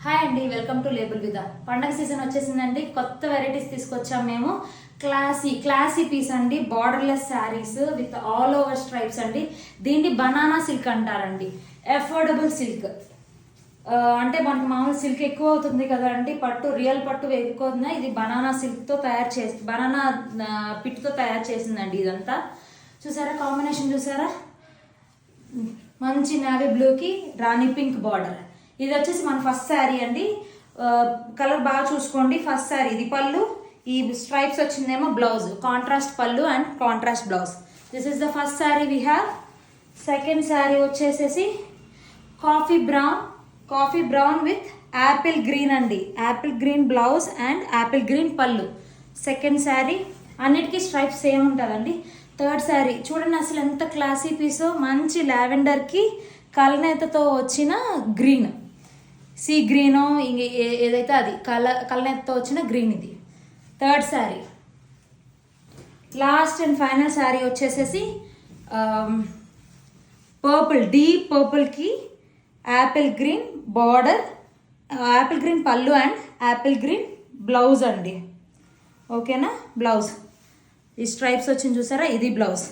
Hi అండి, welcome to label విద. పండగ season వచ్చేసిందండి. కొత్త వెరైటీస్ తీసుకొచ్చాం మేము. క్లాసీ పీస్ అండి, borderless saris with all over stripes అండి. దీన్ని బనానా సిల్క్ అంటారండి. అఫోర్డబుల్ సిల్క్ అంటే మనకి మామూలు సిల్క్ ఎక్కువ అవుతుంది కదా అండి, పట్టు రియల్ పట్టు ఎక్కువ అవుతుంది. ఇది బనానా సిల్క్తో తయారు చేసి బనానా పిట్తో తయారు చేసిందండి. ఇదంతా చూసారా, కాంబినేషన్ చూసారా, మంచి నావీ బ్లూకి రాణి పింక్ బార్డర్. ఇది వచ్చేసి మన ఫస్ట్ శారీ అండి. కలర్ బాగా చూసుకోండి. ఫస్ట్ శారీ ఇది పళ్ళు, ఈ స్ట్రైప్స్ వచ్చిందేమో బ్లౌజ్, కాంట్రాస్ట్ పళ్ళు and contrast blouse. This is the first sari we have. Second sari వచ్చేసేసి coffee brown with apple green అండి. Apple green blouse and apple green పళ్ళు. సెకండ్ శారీ అన్నిటికీ స్ట్రైప్స్ సేమ్ ఉంటుందండి. థర్డ్ శారీ చూడండి అసలు ఎంత క్లాసీ పీసో, మంచి లావెండర్కి కలనేతతో వచ్చిన గ్రీన్, సీ గ్రీనో ఇంక ఏదైతే అది కలనేతతో వచ్చిన గ్రీన్. ఇది third sari. Last and final sari వచ్చేసేసి పర్పుల్, డీప్ పర్పుల్కి apple green border, apple green పళ్ళు అండ్ యాపిల్ గ్రీన్ బ్లౌజ్ అండి. ఓకేనా, బ్లౌజ్ ఈ స్ట్రైప్స్ వచ్చింది చూసారా, ఇది బ్లౌజ్.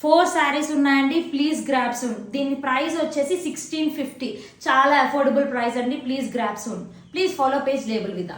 4 శారీస్ ఉన్నాయండి. Please grab soon. దీని ప్రైస్ వచ్చేసి 1650. చాలా అఫోర్డబుల్ ప్రైస్ అండి. Please grab soon. Please follow page Label విద.